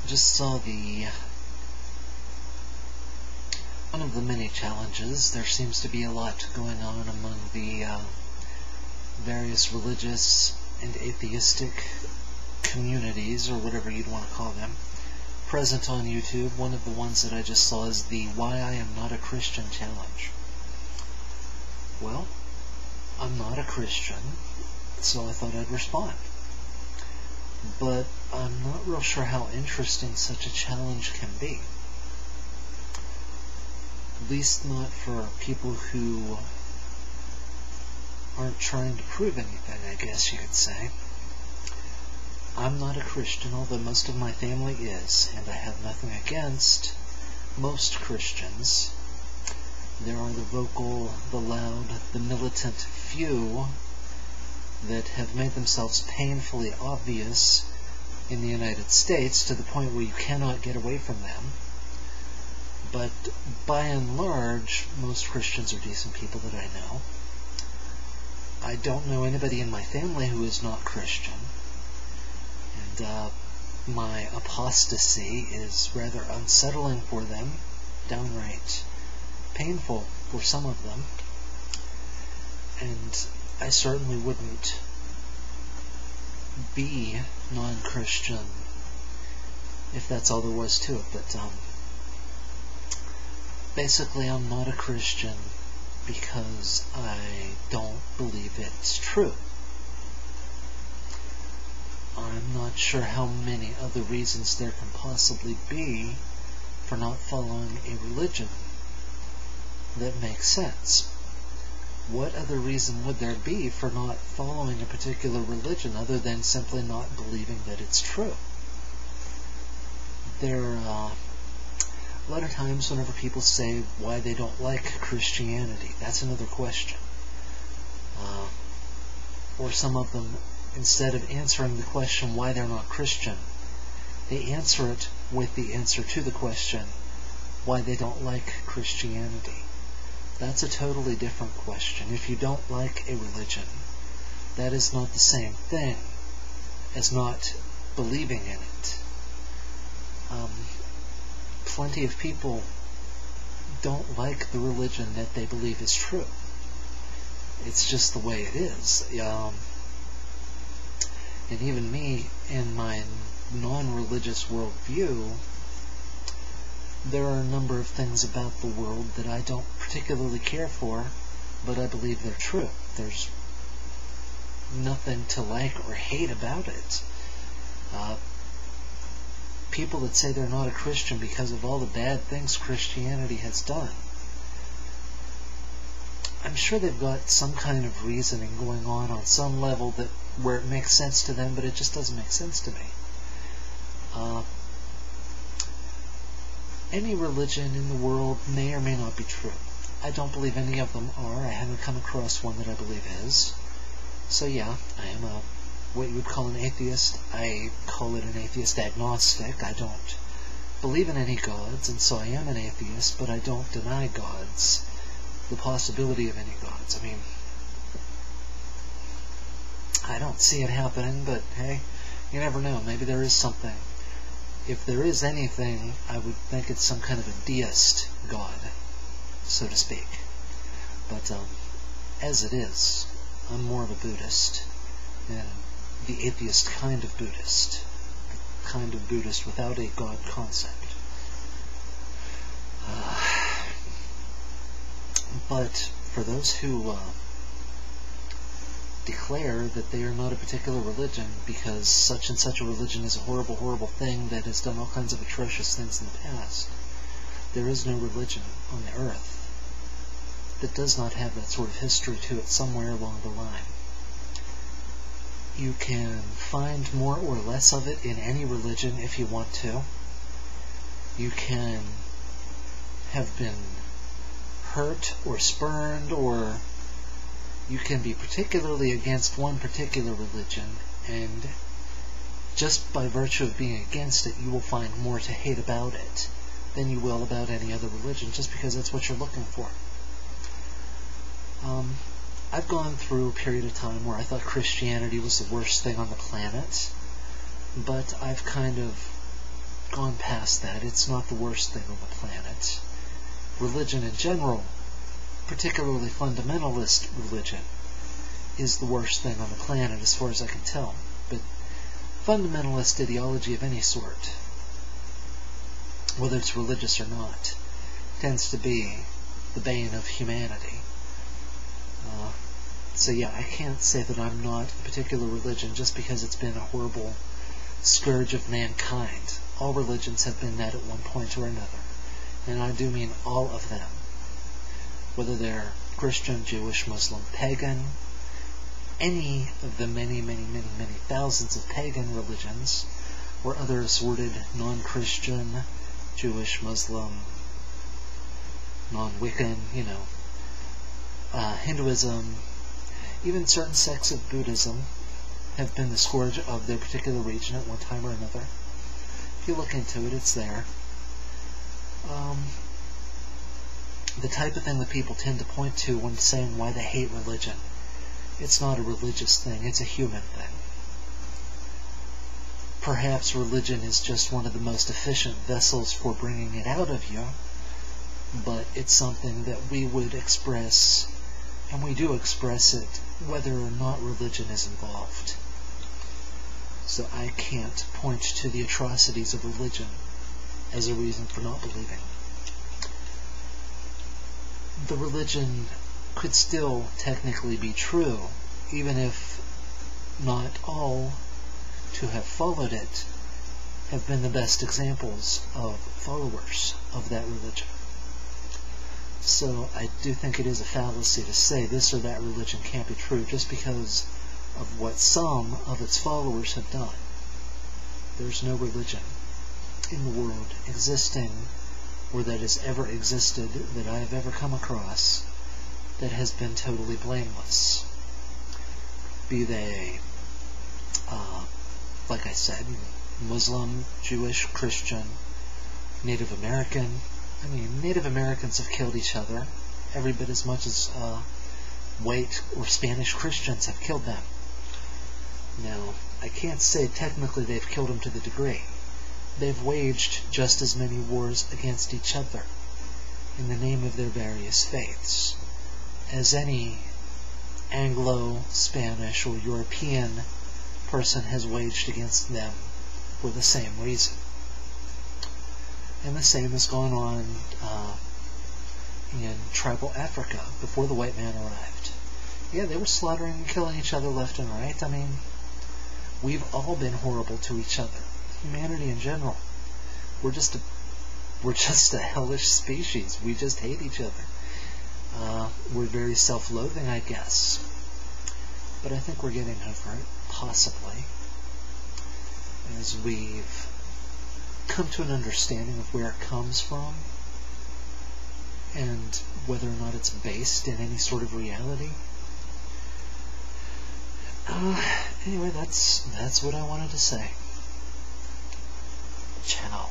just saw one of the many challenges. There seems to be a lot going on among the various religious and atheistic communities, or whatever you'd want to call them, present on YouTube. One of the ones that I just saw is the Why I Am Not a Christian challenge. Well, I'm not a Christian, so I thought I'd respond. But I'm not real sure how interesting such a challenge can be. At least not for people who aren't trying to prove anything, I guess you could say. I'm not a Christian, although most of my family is, and I have nothing against most Christians. There are the vocal, the loud, the militant few that have made themselves painfully obvious in the United States to the point where you cannot get away from them. But by and large, most Christians are decent people that I know. I don't know anybody in my family who is not Christian, and my apostasy is rather unsettling for them, downright painful for some of them, and I certainly wouldn't be non-Christian if that's all there was to it. But basically, I'm not a Christian because I don't believe it's true. I'm not sure how many other reasons there can possibly be for not following a religion that makes sense. What other reason would there be for not following a particular religion other than simply not believing that it's true? There are a lot of times whenever people say why they don't like Christianity, that's another question. Or some of them, instead of answering the question why they're not Christian, they answer it with the answer to the question why they don't like Christianity. That's a totally different question. If you don't like a religion, that is not the same thing as not believing in it. Plenty of people don't like the religion that they believe is true. It's just the way it is. And even me, in my non-religious worldview, there are a number of things about the world that I don't particularly care for, but I believe they're true. There's nothing to like or hate about it. People that say they're not a Christian because of all the bad things Christianity has done, I'm sure they've got some kind of reasoning going on some level that where it makes sense to them, but it just doesn't make sense to me. Any religion in the world may or may not be true. I don't believe any of them are. I haven't come across one that I believe is. So yeah, I am what you would call an atheist. I call it an atheist agnostic. I don't believe in any gods, and so I am an atheist, but I don't deny gods, the possibility of any gods. I mean, I don't see it happening, but hey, you never know. Maybe there is something. If there is anything, I would think it's some kind of a deist god, so to speak. But as it is, I'm more of a Buddhist, and the atheist kind of Buddhist. Kind of Buddhist without a God concept. But for those who declare that they are not a particular religion because such and such a religion is a horrible, horrible thing that has done all kinds of atrocious things in the past, there is no religion on the earth that does not have that sort of history to it somewhere along the line. You can find more or less of it in any religion if you want to. You can have been hurt or spurned, or you can be particularly against one particular religion, and just by virtue of being against it, you will find more to hate about it than you will about any other religion, just because that's what you're looking for. I've gone through a period of time where I thought Christianity was the worst thing on the planet, but I've kind of gone past that. It's not the worst thing on the planet. Religion in general, particularly fundamentalist religion, is the worst thing on the planet as far as I can tell. But fundamentalist ideology of any sort, whether it's religious or not, tends to be the bane of humanity. So yeah, I can't say that I'm not a particular religion just because it's been a horrible scourge of mankind. All religions have been that at one point or another. And I do mean all of them. Whether they're Christian, Jewish, Muslim, pagan, any of the many, many, many, many thousands of pagan religions, or other assorted non-Christian, Jewish, Muslim, non-Wiccan, Hinduism, even certain sects of Buddhism have been the scourge of their particular region at one time or another. If you look into it, it's there. The type of thing that people tend to point to when saying why they hate religion, it's not a religious thing, it's a human thing. Perhaps religion is just one of the most efficient vessels for bringing it out of you, but it's something that we would express, and we do express it, whether or not religion is involved. So I can't point to the atrocities of religion as a reason for not believing. The religion could still technically be true, even if not all to have followed it have been the best examples of followers of that religion. So I do think it is a fallacy to say this or that religion can't be true just because of what some of its followers have done. There's no religion in the world existing or that has ever existed that I have ever come across that has been totally blameless. Be they, like I said, Muslim, Jewish, Christian, Native American. I mean, Native Americans have killed each other every bit as much as white or Spanish Christians have killed them. Now, I can't say technically they've killed them to the degree. They've waged just as many wars against each other in the name of their various faiths as any Anglo, Spanish, or European person has waged against them for the same reason. And the same has gone on in tribal Africa before the white man arrived. Yeah, they were slaughtering and killing each other left and right. I mean, we've all been horrible to each other. Humanity in general. We're just a hellish species. We just hate each other. We're very self-loathing, I guess. But I think we're getting over it, possibly, as we've come to an understanding of where it comes from and whether or not it's based in any sort of reality. Anyway, that's what I wanted to say. Ciao.